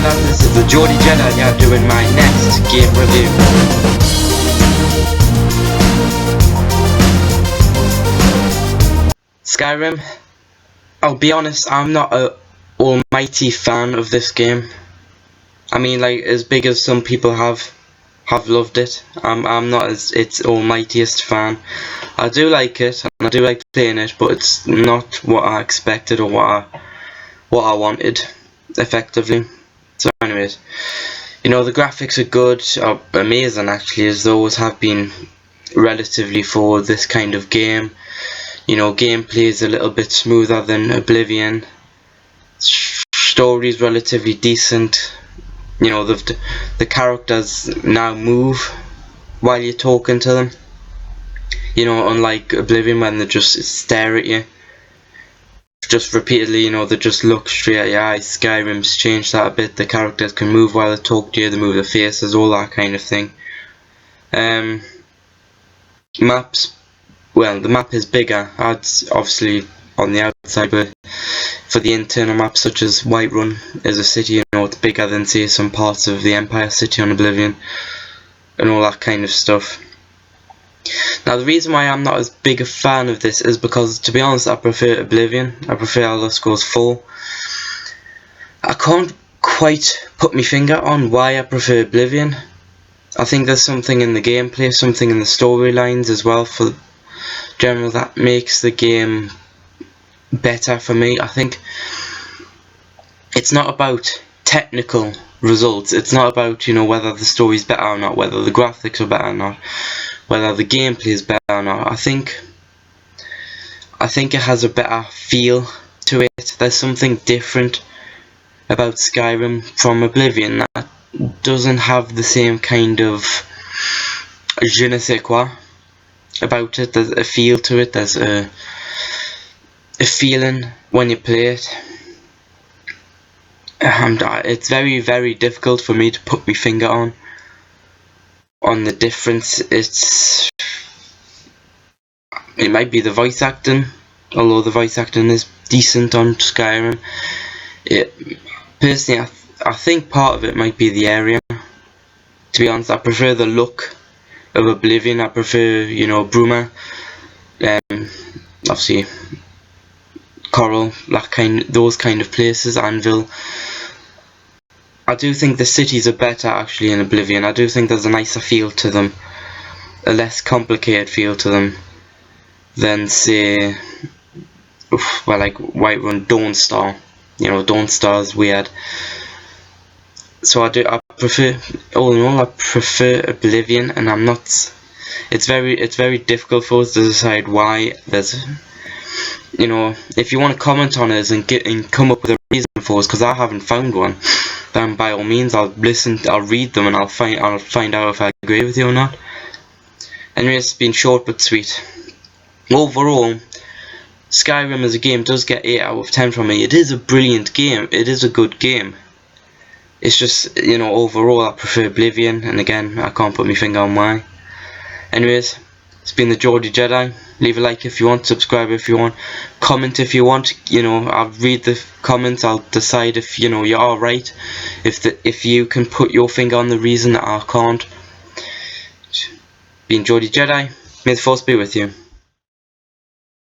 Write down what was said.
Jedi, this is the Geordie Jedi here doing my next game review. Skyrim, I'll be honest, I'm not a almighty fan of this game. I mean, like, as big as some people have loved it, I'm not its almightiest fan. I do like it, and I do like playing it, but it's not what I expected or what I wanted, effectively. So anyways, you know, the graphics are good, are amazing actually, as those have been relatively for this kind of game. You know, gameplay is a little bit smoother than Oblivion. Story's relatively decent. You know, the characters now move while you're talking to them. You know, unlike Oblivion when they just stare at you just repeatedly, you know, they just look straight at your eyes. Skyrim's changed that a bit. The characters can move while they talk to you, they move their faces, all that kind of thing. Maps, well, the map is bigger, obviously on the outside, but for the internal maps such as Whiterun is a city, you know, it's bigger than say some parts of the Empire City on Oblivion and all that kind of stuff. Now the reason why I'm not as big a fan of this is because, to be honest, I prefer Oblivion. I prefer Elder Scrolls 4. I can't quite put my finger on why I prefer Oblivion. I think there's something in the gameplay, something in the storylines as well for general that makes the game better for me. I think it's not about technical results. It's not about, you know, whether the story's better or not, whether the graphics are better or not, whether the gameplay is better or not. I think it has a better feel to it. There's something different about Skyrim from Oblivion that doesn't have the same kind of je ne sais quoi about it. There's a feel to it. There's a feeling when you play it. It's very, very difficult for me to put my finger on the difference. It might be the voice acting, although the voice acting is decent on Skyrim. Personally, I think part of it might be the area. To be honest, I prefer the look of Oblivion. I prefer, you know, Bruma, obviously Coral, those kind of places, Anvil. I do think the cities are better actually in Oblivion. I do think there's a nicer feel to them, a less complicated feel to them than, say, well, like Whiterun, Dawnstar. You know, Dawnstar's weird. So I prefer, all in all, I prefer Oblivion, and I'm not. It's very difficult for us to decide why. There's, you know, if you want to comment on us and come up with a reason for us, because I haven't found one, then by all means I'll read them, and I'll find out if I agree with you or not. Anyway, it's been short but sweet. Overall, Skyrim as a game does get 8 out of 10 from me. It is a brilliant game. It is a good game. It's just, you know, overall I prefer Oblivion, and again, I can't put my finger on why. Anyways, it's been the Geordie Jedi. Leave a like if you want, subscribe if you want, comment if you want. You know, I'll read the comments. I'll decide if, you know, you're alright, if you can put your finger on the reason that I can't. Being Geordie Jedi, may the Force be with you.